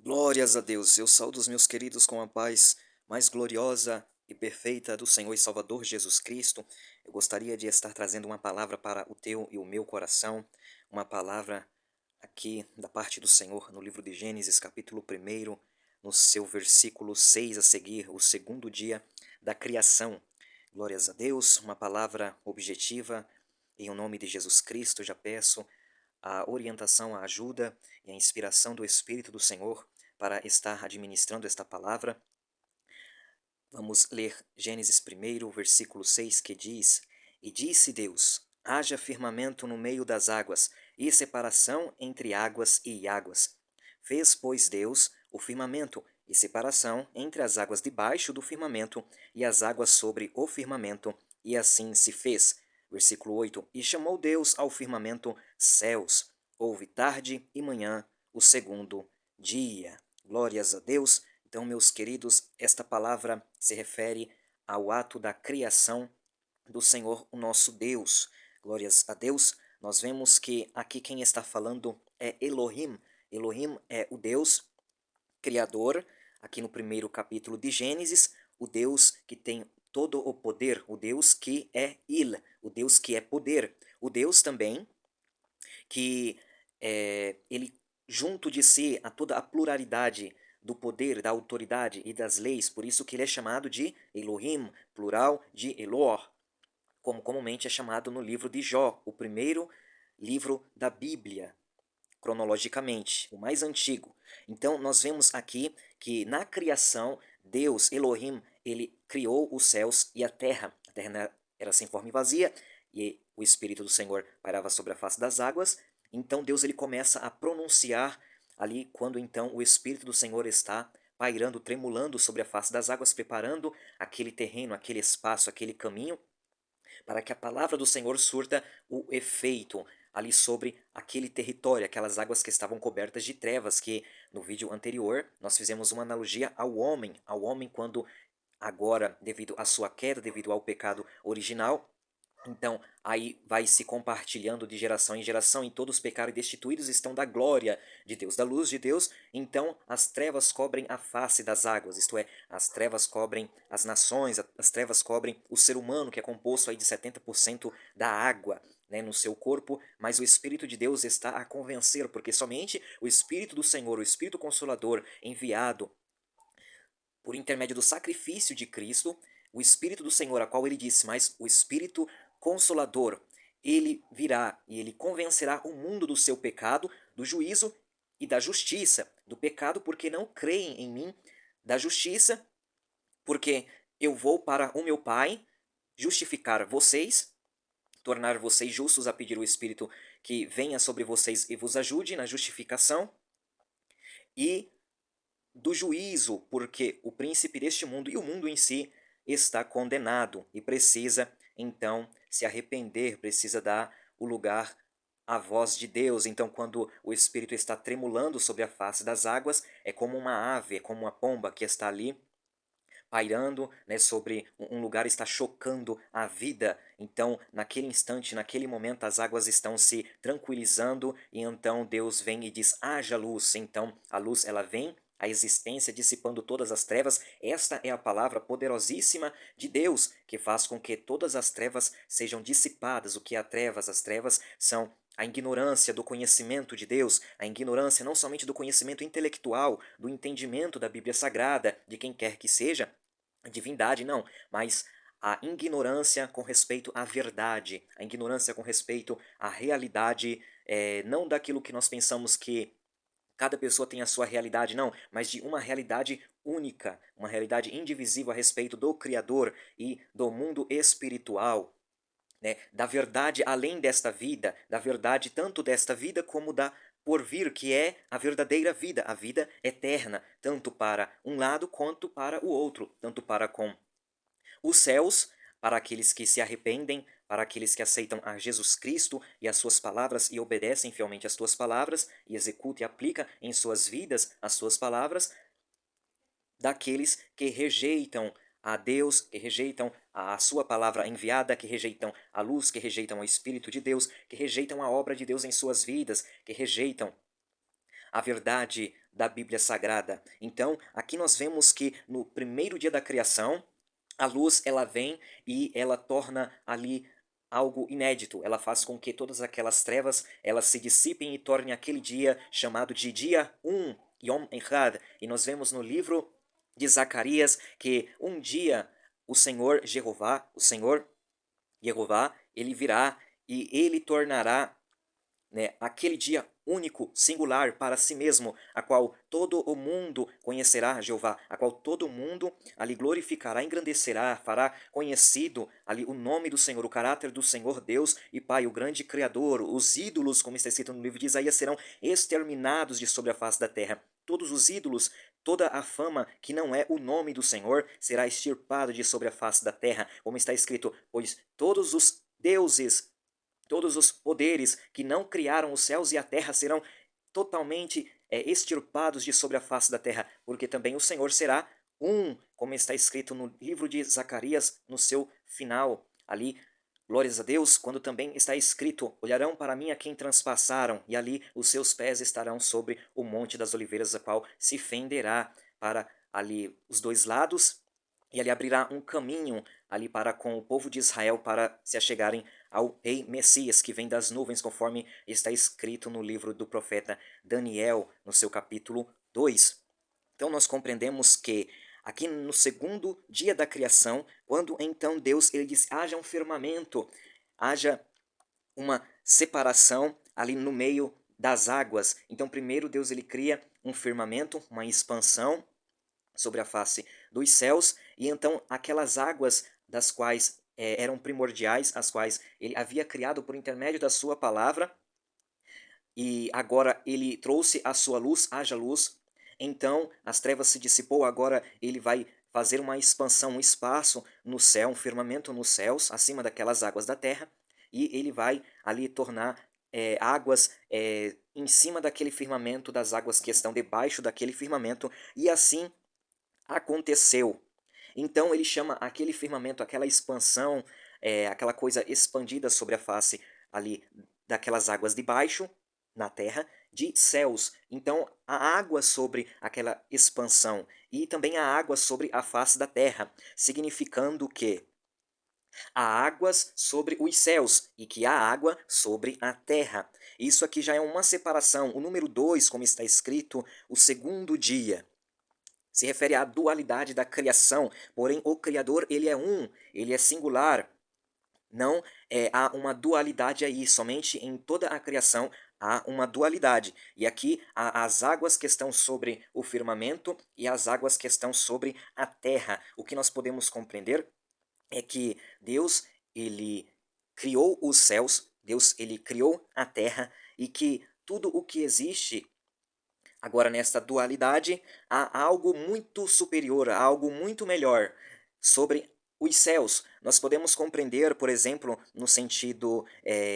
Glórias a Deus, eu saúdo os meus queridos com a paz mais gloriosa e perfeita do Senhor e Salvador Jesus Cristo. Eu gostaria de estar trazendo uma palavra para o teu e o meu coração, uma palavra aqui da parte do Senhor no livro de Gênesis, capítulo 1, no seu versículo 6 a seguir, o segundo dia da criação. Glórias a Deus, uma palavra objetiva, em o nome de Jesus Cristo, já peço a orientação, a ajuda e a inspiração do Espírito do Senhor para estar administrando esta palavra. Vamos ler Gênesis 1, versículo 6, que diz: E disse Deus: haja firmamento no meio das águas, e separação entre águas e águas. Fez, pois, Deus o firmamento, e separação entre as águas debaixo do firmamento e as águas sobre o firmamento, e assim se fez. Versículo 8: E chamou Deus ao firmamento céus. Houve tarde e manhã, o segundo dia. Glórias a Deus. Então, meus queridos, esta palavra se refere ao ato da criação do Senhor, o nosso Deus. Glórias a Deus. Nós vemos que aqui quem está falando é Elohim. Elohim é o Deus criador, aqui no primeiro capítulo de Gênesis, o Deus que tem todo o poder, o Deus que é Il, o Deus que é poder, o Deus também que ele junto de si a toda a pluralidade do poder, da autoridade e das leis, por isso que ele é chamado de Elohim, plural de Elor, como comumente é chamado no livro de Jó, o primeiro livro da Bíblia, cronologicamente, o mais antigo. Então nós vemos aqui que na criação, Deus, Elohim, ele criou os céus e a terra. A terra era sem forma e vazia, e o Espírito do Senhor pairava sobre a face das águas. Então Deus ele começa a pronunciar ali quando então o Espírito do Senhor está pairando, tremulando sobre a face das águas, preparando aquele terreno, aquele espaço, aquele caminho para que a palavra do Senhor surta o efeito ali sobre aquele território, aquelas águas que estavam cobertas de trevas, que no vídeo anterior nós fizemos uma analogia ao homem quando agora, devido à sua queda, devido ao pecado original, então, aí vai se compartilhando de geração em geração, e todos pecaram e destituídos estão da glória de Deus, da luz de Deus. Então, as trevas cobrem a face das águas, isto é, as trevas cobrem as nações, as trevas cobrem o ser humano, que é composto aí de 70% da água, né, no seu corpo, mas o Espírito de Deus está a convencer, porque somente o Espírito do Senhor, o Espírito Consolador, enviado por intermédio do sacrifício de Cristo, o Espírito do Senhor, a qual ele disse, mas o Espírito Consolador, ele virá e ele convencerá o mundo do seu pecado, do juízo e da justiça. Do pecado, porque não creem em mim, da justiça, porque eu vou para o meu Pai justificar vocês, tornar vocês justos, a pedir o Espírito que venha sobre vocês e vos ajude na justificação, e do juízo, porque o príncipe deste mundo e o mundo em si está condenado e precisa então se arrepender, precisa dar o lugar à voz de Deus. Então, quando o Espírito está tremulando sobre a face das águas, é como uma ave, é como uma pomba que está ali pairando, né, sobre um lugar, está chocando a vida. Então, naquele instante, naquele momento, as águas estão se tranquilizando e então Deus vem e diz: haja luz. Então, a luz ela vem à existência, dissipando todas as trevas. Esta é a palavra poderosíssima de Deus, que faz com que todas as trevas sejam dissipadas. O que é trevas? As trevas são a ignorância do conhecimento de Deus, a ignorância não somente do conhecimento intelectual, do entendimento da Bíblia Sagrada, de quem quer que seja, divindade, não, mas a ignorância com respeito à verdade, a ignorância com respeito à realidade, não daquilo que nós pensamos que cada pessoa tem a sua realidade, não, mas de uma realidade única, uma realidade indivisível a respeito do Criador e do mundo espiritual, né, da verdade além desta vida, da verdade tanto desta vida como da por vir, que é a verdadeira vida, a vida eterna, tanto para um lado quanto para o outro, tanto para com os céus, para aqueles que se arrependem, para aqueles que aceitam a Jesus Cristo e as suas palavras e obedecem fielmente às tuas palavras e executam e aplicam em suas vidas as suas palavras, daqueles que rejeitam a Deus, que rejeitam a sua palavra enviada, que rejeitam a luz, que rejeitam o Espírito de Deus, que rejeitam a obra de Deus em suas vidas, que rejeitam a verdade da Bíblia Sagrada. Então, aqui nós vemos que no primeiro dia da criação, a luz ela vem e ela torna ali algo inédito. Ela faz com que todas aquelas trevas elas se dissipem e tornem aquele dia chamado de dia 1, Yom Echad. E nós vemos no livro de Zacarias que um dia o Senhor Jeová, ele virá e ele tornará, né, aquele dia único, singular para si mesmo, a qual todo o mundo conhecerá Jeová, a qual todo mundo ali glorificará, engrandecerá, fará conhecido ali o nome do Senhor, o caráter do Senhor Deus e Pai, o grande Criador. Os ídolos, como está escrito no livro de Isaías, serão exterminados de sobre a face da terra. Todos os ídolos, toda a fama que não é o nome do Senhor será extirpada de sobre a face da terra, como está escrito, pois todos os deuses, todos os poderes que não criaram os céus e a terra serão totalmente extirpados de sobre a face da terra, porque também o Senhor será um, como está escrito no livro de Zacarias, no seu final. Ali, glórias a Deus, quando também está escrito: olharão para mim a quem transpassaram, e ali os seus pés estarão sobre o monte das oliveiras, a qual se fenderá para ali os dois lados, e ali abrirá um caminho ali para com o povo de Israel para se achegarem ao rei Messias, que vem das nuvens, conforme está escrito no livro do profeta Daniel, no seu capítulo 2. Então nós compreendemos que aqui no segundo dia da criação, quando então Deus ele diz: haja um firmamento, haja uma separação ali no meio das águas. Então primeiro Deus ele cria um firmamento, uma expansão sobre a face dos céus, e então aquelas águas das quais eram primordiais, as quais ele havia criado por intermédio da sua palavra, e agora ele trouxe a sua luz, haja luz, então as trevas se dissipou, agora ele vai fazer uma expansão, um espaço no céu, um firmamento nos céus, acima daquelas águas da terra, e ele vai ali tornar águas em cima daquele firmamento, das águas que estão debaixo daquele firmamento, e assim aconteceu. Então ele chama aquele firmamento, aquela expansão, aquela coisa expandida sobre a face ali daquelas águas de baixo, na terra, de céus. Então a água sobre aquela expansão e também a água sobre a face da terra, significando que há águas sobre os céus e que há água sobre a terra. Isso aqui já é uma separação. O número 2, como está escrito, o segundo dia se refere à dualidade da criação, porém o Criador ele é um, ele é singular, não há uma dualidade aí, somente em toda a criação há uma dualidade. E aqui há as águas que estão sobre o firmamento e as águas que estão sobre a terra. O que nós podemos compreender é que Deus ele criou os céus, Deus ele criou a terra e que tudo o que existe agora, nesta dualidade, há algo muito superior, há algo muito melhor sobre os céus. Nós podemos compreender, por exemplo, no sentido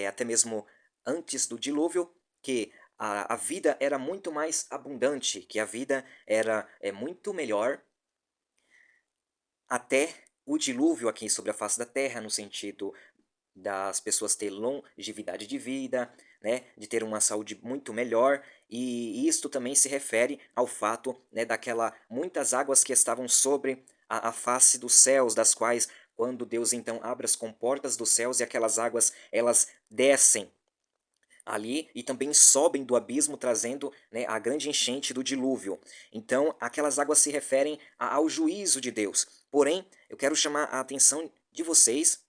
até mesmo antes do dilúvio, que a vida era muito mais abundante, que a vida era muito melhor até o dilúvio aqui sobre a face da terra, no sentido das pessoas ter longevidade de vida, né, de ter uma saúde muito melhor, e isto também se refere ao fato, né, daquela muitas águas que estavam sobre a face dos céus, das quais quando Deus então abre as comportas dos céus e aquelas águas elas descem ali e também sobem do abismo, trazendo, né, a grande enchente do dilúvio. Então, aquelas águas se referem ao juízo de Deus. Porém, eu quero chamar a atenção de vocês,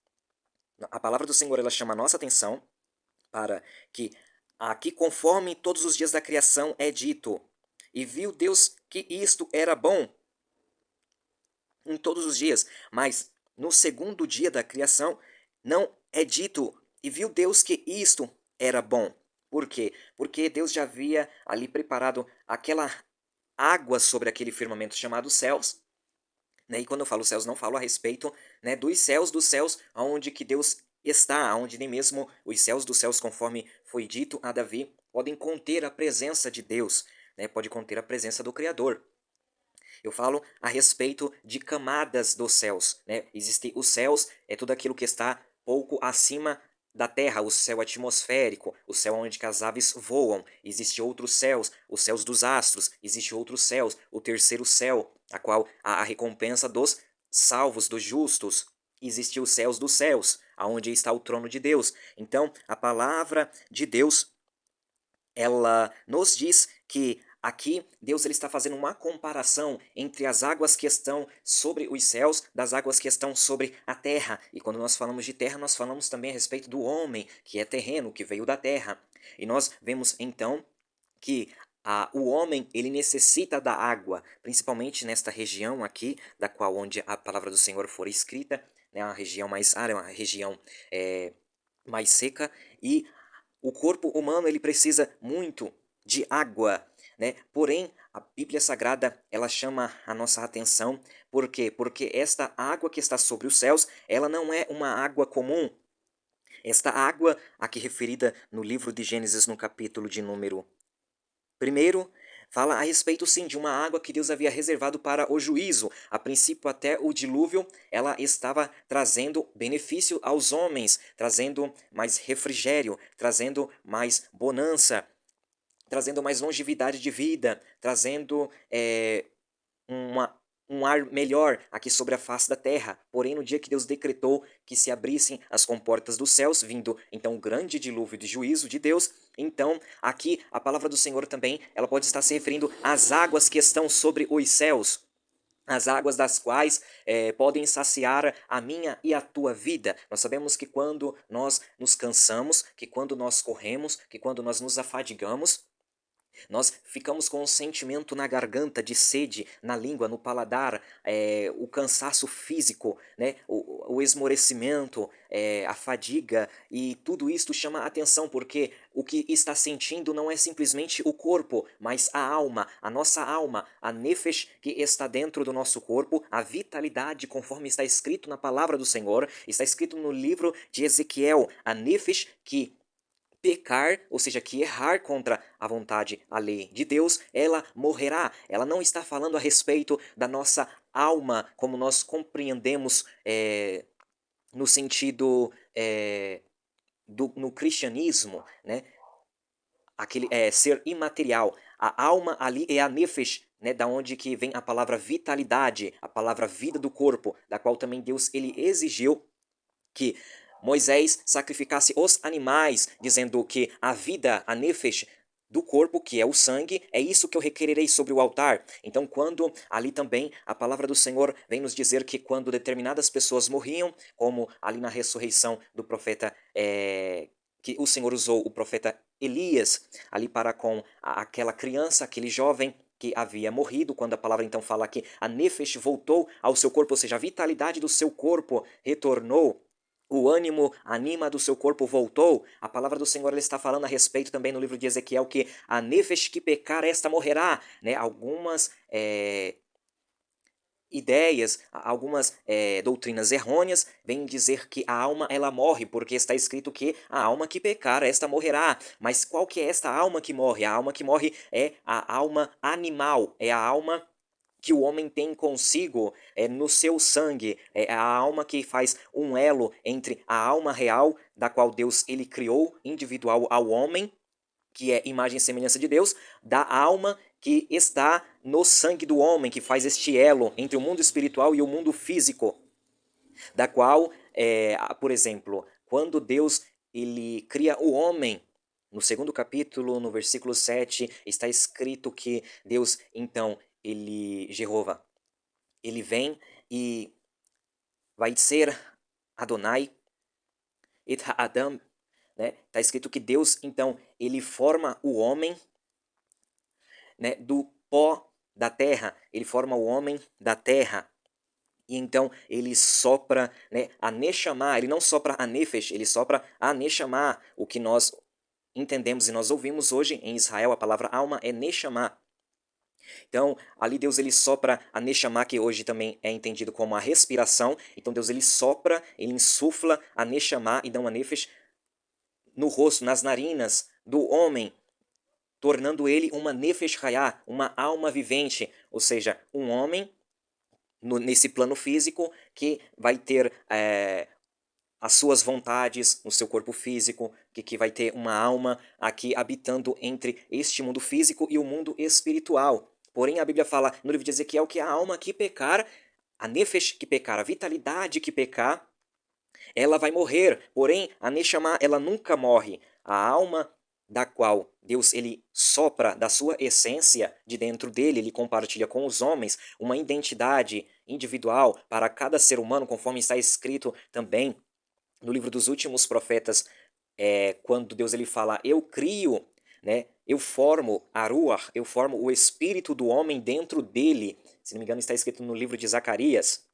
a palavra do Senhor ela chama a nossa atenção para que aqui, conforme todos os dias da criação é dito, e viu Deus que isto era bom em todos os dias, mas no segundo dia da criação não é dito, e viu Deus que isto era bom. Por quê? Porque Deus já havia ali preparado aquela água sobre aquele firmamento chamado céus, né? E quando eu falo céus, não falo a respeito, né, dos céus, aonde que Deus está, aonde nem mesmo os céus dos céus, conforme foi dito a Davi, podem conter a presença de Deus, né, pode conter a presença do Criador. Eu falo a respeito de camadas dos céus, né? Existem os céus, é tudo aquilo que está pouco acima da terra, o céu atmosférico, o céu onde que as aves voam. Existem outros céus, os céus dos astros, existem outros céus, o terceiro céu, a qual a recompensa dos salvos, dos justos. Existem os céus dos céus, aonde está o trono de Deus. Então, a palavra de Deus, ela nos diz que aqui Deus ele está fazendo uma comparação entre as águas que estão sobre os céus das águas que estão sobre a terra. E quando nós falamos de terra, nós falamos também a respeito do homem, que é terreno, que veio da terra. E nós vemos então que o homem ele necessita da água, principalmente nesta região aqui, da qual onde a palavra do Senhor for escrita, né, uma região mais árida, uma região mais seca, e o corpo humano ele precisa muito de água, né? Porém, a Bíblia Sagrada ela chama a nossa atenção, por quê? Porque esta água que está sobre os céus, ela não é uma água comum. Esta água, aqui referida no livro de Gênesis, no capítulo de número 1, fala a respeito sim de uma água que Deus havia reservado para o juízo. A princípio, até o dilúvio, ela estava trazendo benefício aos homens, trazendo mais refrigério, trazendo mais bonança, trazendo mais longevidade de vida, trazendo uma, um ar melhor aqui sobre a face da terra. Porém, no dia que Deus decretou que se abrissem as comportas dos céus, vindo então o grande dilúvio de juízo de Deus, então aqui a palavra do Senhor também ela pode estar se referindo às águas que estão sobre os céus. As águas das quais podem saciar a minha e a tua vida. Nós sabemos que quando nós nos cansamos, que quando nós corremos, que quando nós nos afadigamos, nós ficamos com um sentimento na garganta de sede, na língua, no paladar, o cansaço físico, né? O esmorecimento, a fadiga, e tudo isto chama atenção porque o que está sentindo não é simplesmente o corpo, mas a alma, a nossa alma, a nefesh que está dentro do nosso corpo, a vitalidade, conforme está escrito na palavra do Senhor, está escrito no livro de Ezequiel, a nefesh que pecar, ou seja, que errar contra a vontade, a lei de Deus, ela morrerá. Ela não está falando a respeito da nossa alma, como nós compreendemos no sentido no cristianismo, né? Aquele ser imaterial. A alma ali é a nefesh, né, da onde que vem a palavra vitalidade, a palavra vida do corpo, da qual também Deus ele exigiu que Moisés sacrificasse os animais, dizendo que a vida, a nefesh, do corpo, que é o sangue, é isso que eu requererei sobre o altar. Então, quando ali também a palavra do Senhor vem nos dizer que quando determinadas pessoas morriam, como ali na ressurreição do profeta, que o Senhor usou o profeta Elias, ali para com aquela criança, aquele jovem, que havia morrido, quando a palavra então fala que a nefesh voltou ao seu corpo, ou seja, a vitalidade do seu corpo retornou, o ânimo, a anima do seu corpo voltou. A palavra do Senhor ele está falando a respeito também no livro de Ezequiel que a nefesh que pecar, esta morrerá. Né? Algumas ideias, algumas doutrinas errôneas vêm dizer que a alma ela morre, porque está escrito que a alma que pecar, esta morrerá. Mas qual que é esta alma que morre? A alma que morre é a alma animal, é a alma que o homem tem consigo no seu sangue, é a alma que faz um elo entre a alma real, da qual Deus ele criou, individual ao homem, que é imagem e semelhança de Deus, da alma que está no sangue do homem, que faz este elo entre o mundo espiritual e o mundo físico, da qual, por exemplo, quando Deus ele cria o homem, no segundo capítulo, no versículo 7, está escrito que Deus, então, Jeová, ele vem e vai ser Adonai, et Adam, né? Está escrito que Deus, então, ele forma o homem, né, do pó da terra, ele forma o homem da terra. E então ele sopra, né, a Neshama, ele não sopra a Nefesh, ele sopra a Neshama, o que nós entendemos e nós ouvimos hoje em Israel, a palavra alma é Neshama. Então, ali Deus ele sopra a Neshama, que hoje também é entendido como a respiração. Então Deus ele sopra, ele insufla a Neshama e dá uma Nefesh no rosto, nas narinas do homem, tornando ele uma Nefesh Hayah, uma alma vivente, ou seja, um homem nesse plano físico que vai ter as suas vontades no seu corpo físico, que vai ter uma alma aqui habitando entre este mundo físico e o mundo espiritual. Porém, a Bíblia fala no livro de Ezequiel que a alma que pecar, a nefesh que pecar, a vitalidade que pecar, ela vai morrer. Porém, a Neshama, ela nunca morre. A alma da qual Deus ele sopra da sua essência de dentro dele, ele compartilha com os homens uma identidade individual para cada ser humano, conforme está escrito também no livro dos últimos profetas, quando Deus ele fala, eu crio, né? Eu formo a Ruach, eu formo o espírito do homem dentro dele. Se não me engano, está escrito no livro de Zacarias.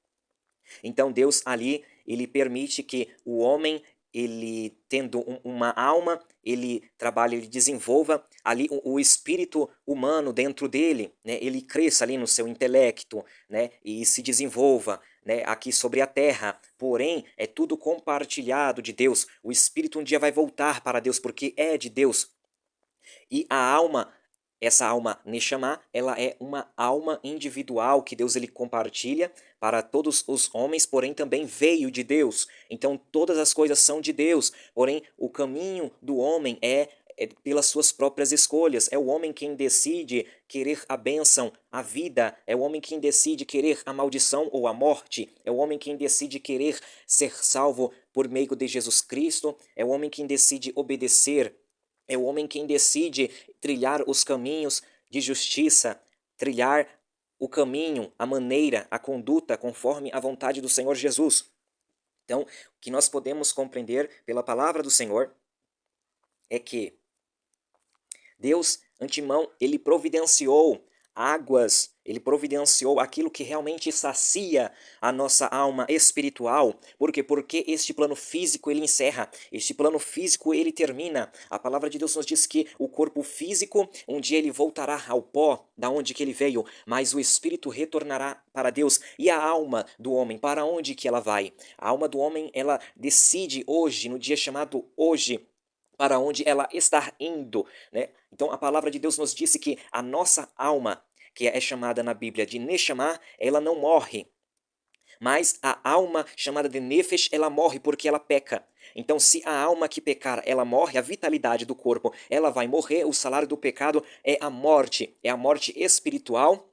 Então Deus ali, ele permite que o homem, ele tendo uma alma, ele trabalhe, ele desenvolva ali o espírito humano dentro dele, né? Ele cresça ali no seu intelecto, né? E se desenvolva, né? Aqui sobre a terra. Porém, é tudo compartilhado de Deus. O espírito um dia vai voltar para Deus porque é de Deus. E a alma, essa alma Neshama, ela é uma alma individual que Deus ele compartilha para todos os homens, porém também veio de Deus. Então todas as coisas são de Deus, porém o caminho do homem é pelas suas próprias escolhas. É o homem quem decide querer a bênção, a vida. É o homem quem decide querer a maldição ou a morte. É o homem quem decide querer ser salvo por meio de Jesus Cristo. É o homem quem decide obedecer. É o homem quem decide trilhar os caminhos de justiça, trilhar o caminho, a maneira, a conduta conforme a vontade do Senhor Jesus. Então, o que nós podemos compreender pela palavra do Senhor é que Deus, antemão, ele providenciou águas, ele providenciou aquilo que realmente sacia a nossa alma espiritual. Por quê? Porque este plano físico ele encerra, este plano físico ele termina. A palavra de Deus nos diz que o corpo físico, um dia ele voltará ao pó, da onde que ele veio, mas o espírito retornará para Deus. E a alma do homem, para onde que ela vai? A alma do homem, ela decide hoje, no dia chamado hoje, para onde ela está indo, né? Então a palavra de Deus nos disse que a nossa alma, que é chamada na Bíblia de Neshama, ela não morre. Mas a alma chamada de Nefesh, ela morre porque ela peca. Então, se a alma que pecar, ela morre, a vitalidade do corpo, ela vai morrer. O salário do pecado é a morte espiritual.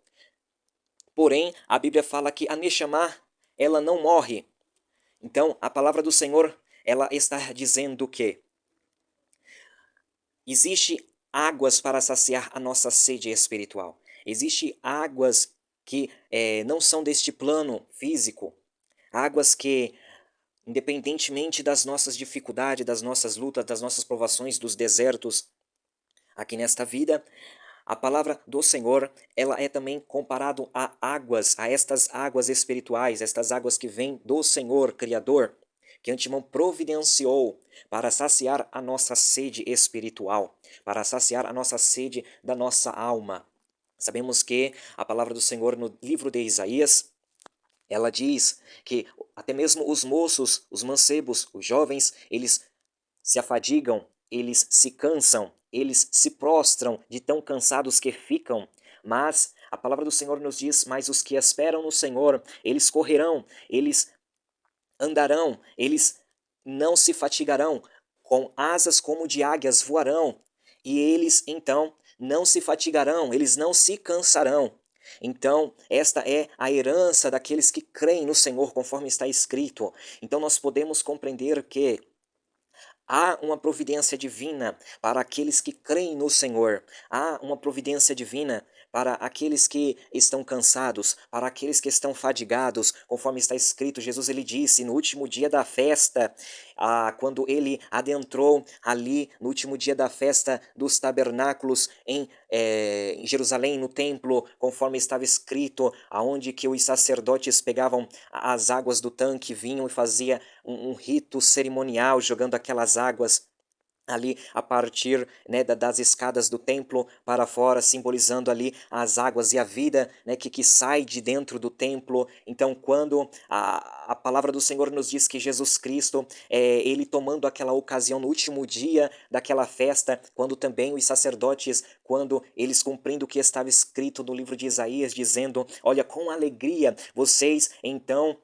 Porém, a Bíblia fala que a Neshama, ela não morre. Então, a palavra do Senhor, ela está dizendo que existe águas para saciar a nossa sede espiritual. Existe águas que não são deste plano físico. Águas que, independentemente das nossas dificuldades, das nossas lutas, das nossas provações, dos desertos aqui nesta vida, a palavra do Senhor, ela é também comparado a águas, a estas águas espirituais, estas águas que vêm do Senhor Criador, que antemão providenciou para saciar a nossa sede espiritual, para saciar a nossa sede da nossa alma. Sabemos que a palavra do Senhor no livro de Isaías, ela diz que até mesmo os moços, os mancebos, os jovens, eles se afadigam, eles se cansam, eles se prostram de tão cansados que ficam. Mas a palavra do Senhor nos diz, mas os que esperam no Senhor, eles correrão, eles andarão, eles não se fatigarão, com asas como de águias voarão, e eles então não se fatigarão, eles não se cansarão. Então, esta é a herança daqueles que creem no Senhor, conforme está escrito. Então, nós podemos compreender que há uma providência divina para aqueles que creem no Senhor. Há uma providência divina para aqueles que estão cansados, para aqueles que estão fadigados, conforme está escrito. Jesus ele disse no último dia da festa, quando ele adentrou ali no último dia da festa dos tabernáculos em Jerusalém, no templo, conforme estava escrito, aonde que os sacerdotes pegavam as águas do tanque, vinham e fazia um rito cerimonial, jogando aquelas águas ali a partir, né, das escadas do templo para fora, simbolizando ali as águas e a vida, né, que sai de dentro do templo. Então, quando a palavra do Senhor nos diz que Jesus Cristo, ele tomando aquela ocasião no último dia daquela festa, quando também os sacerdotes, quando eles cumprindo o que estava escrito no livro de Isaías, dizendo, olha, com alegria, vocês então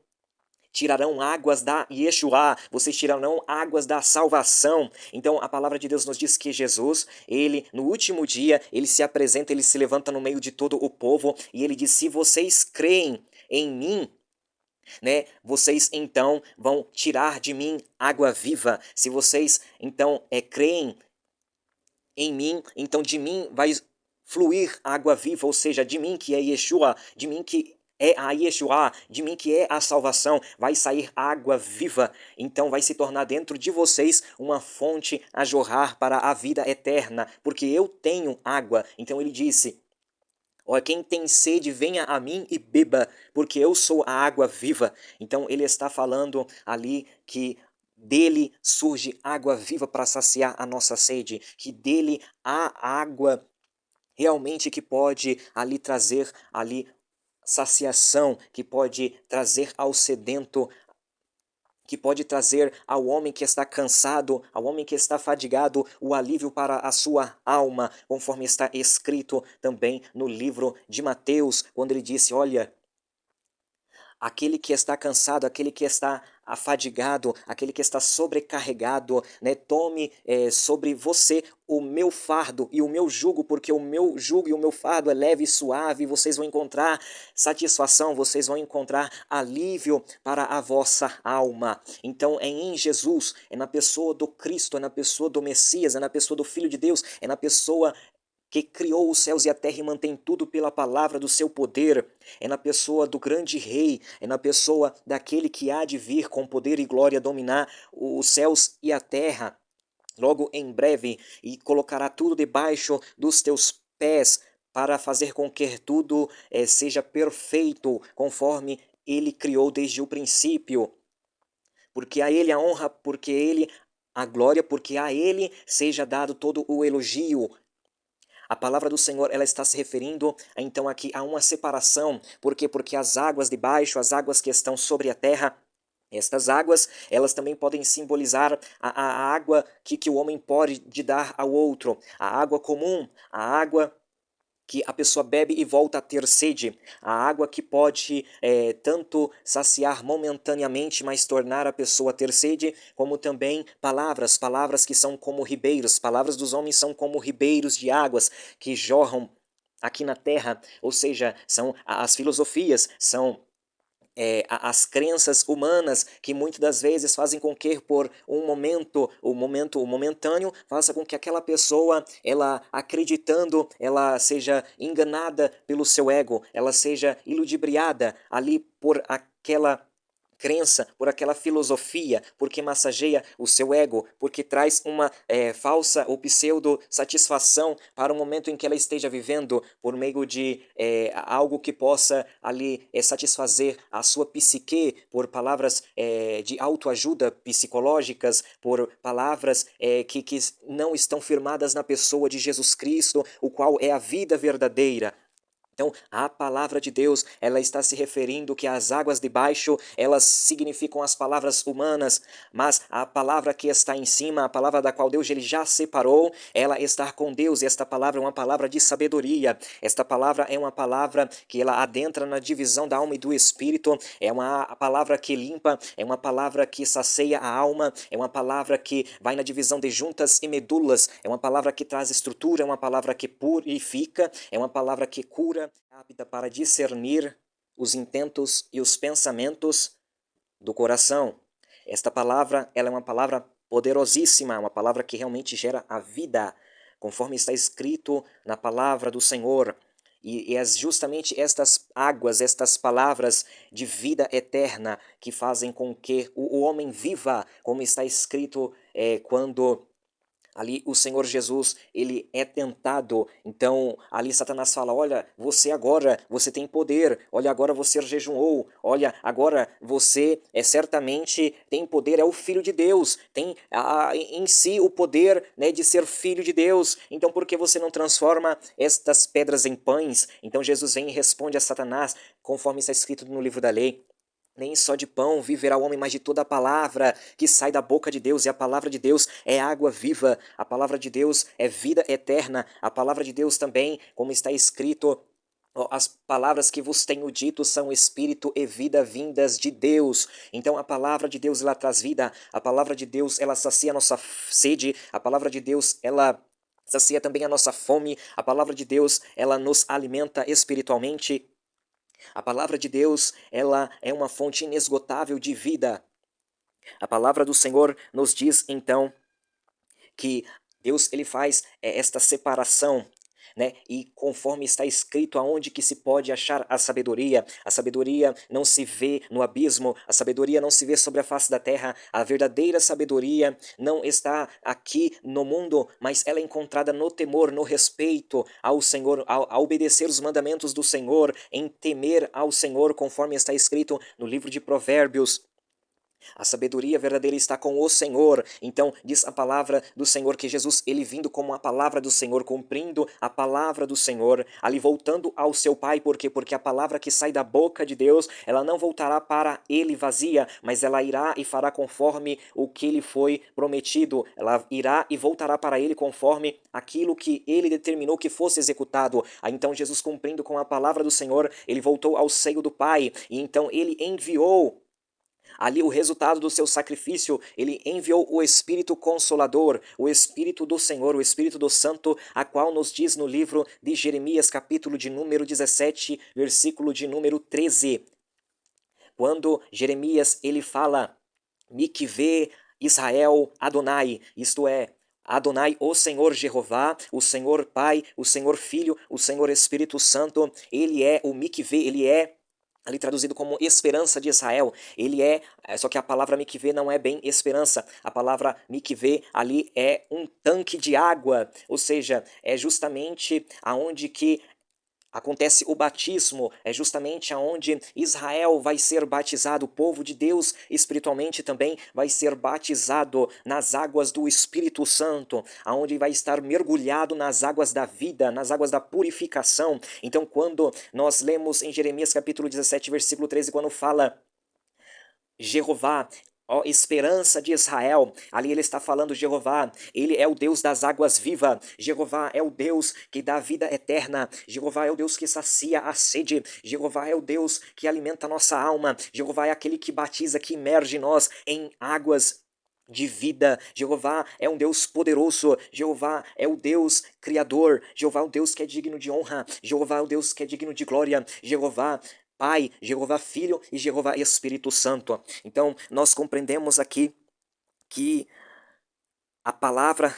tirarão águas da Yeshua, vocês tirarão águas da salvação. Então a palavra de Deus nos diz que Jesus, ele no último dia, ele se apresenta, ele se levanta no meio de todo o povo e ele diz: se vocês creem em mim, né, vocês então vão tirar de mim água viva. Se vocês então creem em mim, então de mim vai fluir água viva, ou seja, de mim que é Yeshua, de mim que é a Yeshua, de mim que é a salvação, vai sair água viva, então vai se tornar dentro de vocês uma fonte a jorrar para a vida eterna, porque eu tenho água. Então ele disse: ó, quem tem sede, venha a mim e beba, porque eu sou a água viva. Então ele está falando ali que dele surge água viva para saciar a nossa sede, que dele há água realmente que pode ali trazer ali saciação, que pode trazer ao sedento, que pode trazer ao homem que está cansado, ao homem que está fadigado, o alívio para a sua alma, conforme está escrito também no livro de Mateus, quando ele disse: olha, aquele que está cansado, aquele que está afadigado, aquele que está sobrecarregado, né, tome sobre você o meu fardo e o meu jugo, porque o meu jugo e o meu fardo é leve e suave, e vocês vão encontrar satisfação, vocês vão encontrar alívio para a vossa alma. Então é em Jesus, é na pessoa do Cristo, é na pessoa do Messias, é na pessoa do Filho de Deus, é na pessoa que criou os céus e a terra e mantém tudo pela palavra do seu poder, é na pessoa do grande rei, é na pessoa daquele que há de vir com poder e glória dominar os céus e a terra, logo em breve, e colocará tudo debaixo dos teus pés, para fazer com que tudo seja perfeito, conforme ele criou desde o princípio. Porque a ele a honra, porque a ele a glória, porque a ele seja dado todo o elogio. A palavra do Senhor, ela está se referindo, então, aqui a uma separação. Por quê? Porque as águas de baixo, as águas que estão sobre a terra, estas águas, elas também podem simbolizar a água que o homem pode dar ao outro. A água comum, a água que a pessoa bebe e volta a ter sede, a água que pode tanto saciar momentaneamente, mas tornar a pessoa a ter sede, como também palavras que são como ribeiros, palavras dos homens são como ribeiros de águas que jorram aqui na terra, ou seja, são as filosofias, são as crenças humanas que muitas das vezes fazem com que por um momento, o momentâneo, faça com que aquela pessoa, ela acreditando, ela seja enganada pelo seu ego, ela seja iludibriada ali por aquela crença, por aquela filosofia, porque massageia o seu ego, porque traz uma falsa ou pseudo satisfação para o momento em que ela esteja vivendo, por meio de algo que possa ali satisfazer a sua psique, por palavras de autoajuda psicológicas, por palavras que não estão firmadas na pessoa de Jesus Cristo, o qual é a vida verdadeira. Então, a palavra de Deus, ela está se referindo que as águas de baixo, elas significam as palavras humanas, mas a palavra que está em cima, a palavra da qual Deus ele já separou, ela está com Deus, e esta palavra é uma palavra de sabedoria. Esta palavra é uma palavra que ela adentra na divisão da alma e do espírito, é uma palavra que limpa, é uma palavra que sacia a alma, é uma palavra que vai na divisão de juntas e medulas, é uma palavra que traz estrutura, é uma palavra que purifica, é uma palavra que cura, apta para discernir os intentos e os pensamentos do coração. Esta palavra, ela é uma palavra poderosíssima, uma palavra que realmente gera a vida, conforme está escrito na palavra do Senhor. E é justamente estas águas, estas palavras de vida eterna que fazem com que o homem viva, como está escrito quando ali o Senhor Jesus, ele é tentado. Então, ali Satanás fala: olha, você agora, você tem poder. Olha, agora você jejuou. Olha, agora você certamente tem poder, é o Filho de Deus. Tem em si o poder, né, de ser Filho de Deus. Então, por que você não transforma estas pedras em pães? Então, Jesus vem e responde a Satanás, conforme está escrito no livro da lei: nem só de pão viverá o homem, mas de toda a palavra que sai da boca de Deus. E a palavra de Deus é água viva, a palavra de Deus é vida eterna, a palavra de Deus também, como está escrito As palavras que vos tenho dito são espírito e vida vindas de Deus. Então a palavra de Deus, ela traz vida. A palavra de Deus, ela sacia a nossa sede. A palavra de Deus, ela sacia também a nossa fome. A palavra de Deus, ela nos alimenta espiritualmente. A palavra de Deus, ela é uma fonte inesgotável de vida. A palavra do Senhor nos diz então que Deus, ele faz esta separação, né? E conforme está escrito, aonde que se pode achar a sabedoria não se vê no abismo, a sabedoria não se vê sobre a face da terra, a verdadeira sabedoria não está aqui no mundo, mas ela é encontrada no temor, no respeito ao Senhor, a obedecer os mandamentos do Senhor, em temer ao Senhor, conforme está escrito no livro de Provérbios. A sabedoria verdadeira está com o Senhor. Então, diz a palavra do Senhor que Jesus, ele vindo como a palavra do Senhor, cumprindo a palavra do Senhor, ali voltando ao seu Pai, por quê? Porque a palavra que sai da boca de Deus, ela não voltará para ele vazia, mas ela irá e fará conforme o que lhe foi prometido. Ela irá e voltará para ele conforme aquilo que ele determinou que fosse executado. Aí então Jesus, cumprindo com a palavra do Senhor, ele voltou ao seio do Pai, e então ele enviou ali o resultado do seu sacrifício, ele enviou o Espírito Consolador, o Espírito do Senhor, o Espírito do Santo, a qual nos diz no livro de Jeremias, capítulo de número 17, versículo de número 13. Quando Jeremias ele fala, Mikvê Israel Adonai, isto é, Adonai, o Senhor Jeová, o Senhor Pai, o Senhor Filho, o Senhor Espírito Santo, ele é o Mikvê, ele é ali traduzido como esperança de Israel. Ele só que a palavra mikvê não é bem esperança. A palavra mikvê ali é um tanque de água, ou seja, é justamente aonde que acontece o batismo, é justamente aonde Israel vai ser batizado, o povo de Deus espiritualmente também vai ser batizado nas águas do Espírito Santo, aonde vai estar mergulhado nas águas da vida, nas águas da purificação. Então, quando nós lemos em Jeremias capítulo 17, versículo 13, quando fala Jeová, ó esperança de Israel, ali ele está falando Jeová, ele é o Deus das águas vivas, Jeová é o Deus que dá vida eterna, Jeová é o Deus que sacia a sede, Jeová é o Deus que alimenta a nossa alma, Jeová é aquele que batiza, que imerge nós em águas de vida. Jeová é um Deus poderoso, Jeová é o Deus criador, Jeová é o Deus que é digno de honra, Jeová é o Deus que é digno de glória, Jeová Pai, Jeová Filho e Jeová Espírito Santo. Então, nós compreendemos aqui que a palavra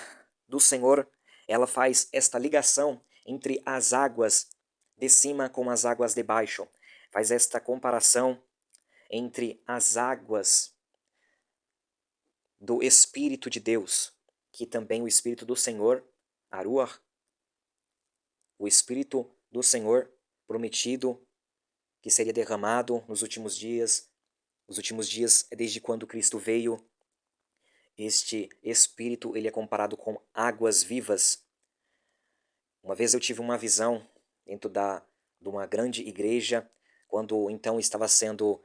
do Senhor, ela faz esta ligação entre as águas de cima com as águas de baixo. Faz esta comparação entre as águas do Espírito de Deus, que também o Espírito do Senhor, Aruach, o Espírito do Senhor prometido que seria derramado nos últimos dias. Os últimos dias é desde quando Cristo veio. Este Espírito ele é comparado com águas vivas. Uma vez eu tive uma visão dentro de uma grande igreja, quando então estava sendo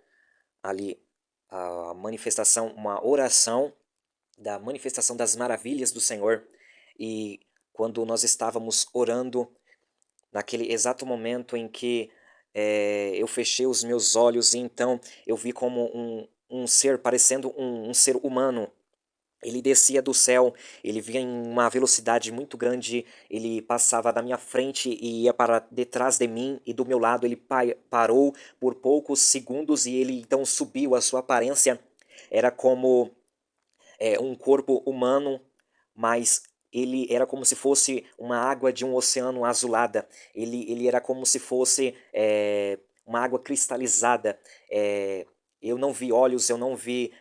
ali a manifestação, uma oração da manifestação das maravilhas do Senhor. E quando nós estávamos orando, naquele exato momento em que eu fechei os meus olhos e então eu vi como um ser, parecendo um ser humano. Ele descia do céu, ele vinha em uma velocidade muito grande, ele passava da minha frente e ia para detrás de mim e do meu lado. Ele parou por poucos segundos e ele então subiu. A sua aparência era como um corpo humano, mas ele era como se fosse uma água de um oceano azulada. Ele era como se fosse uma água cristalizada. Eu não vi olhos, eu não vi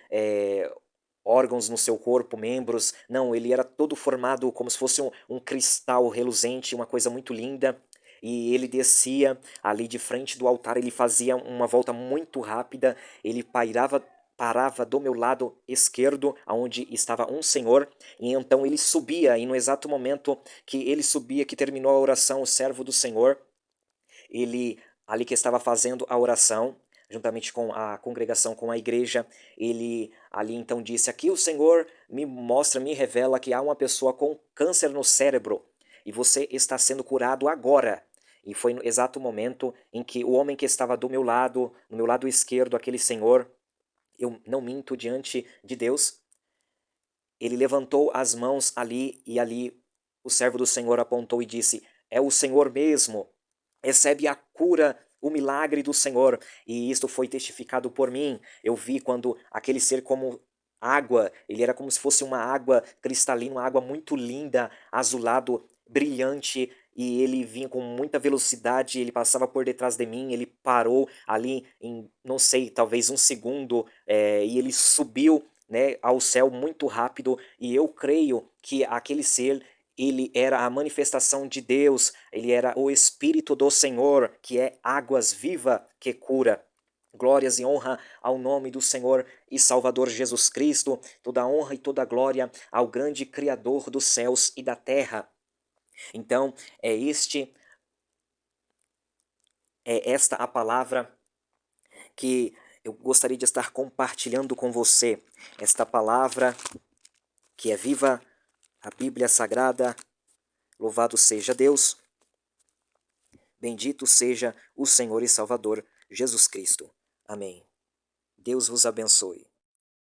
órgãos no seu corpo, membros. Não, ele era todo formado como se fosse um cristal reluzente, uma coisa muito linda. E ele descia ali de frente do altar, ele fazia uma volta muito rápida, ele parava do meu lado esquerdo, aonde estava um senhor, e então ele subia, e no exato momento que ele subia, que terminou a oração, o servo do Senhor, ele ali que estava fazendo a oração, juntamente com a congregação, com a igreja, ele ali então disse: aqui o Senhor me mostra, me revela que há uma pessoa com câncer no cérebro, e você está sendo curado agora. E foi no exato momento em que o homem que estava do meu lado, no meu lado esquerdo, aquele senhor, eu não minto diante de Deus, ele levantou as mãos ali e ali o servo do Senhor apontou e disse: é o Senhor mesmo, recebe a cura, o milagre do Senhor. E isto foi testificado por mim. Eu vi quando aquele ser como água, ele era como se fosse uma água cristalina, uma água muito linda, azulado, brilhante, e ele vinha com muita velocidade, ele passava por detrás de mim, ele parou ali em, não sei, talvez um segundo, e ele subiu, né, ao céu muito rápido, e eu creio que aquele ser, ele era a manifestação de Deus, ele era o Espírito do Senhor, que é águas viva que cura. Glórias e honra ao nome do Senhor e Salvador Jesus Cristo, toda honra e toda glória ao grande Criador dos céus e da terra. Então, é esta a palavra que eu gostaria de estar compartilhando com você. Esta palavra que é viva, a Bíblia Sagrada. Louvado seja Deus, bendito seja o Senhor e Salvador Jesus Cristo. Amém. Deus vos abençoe.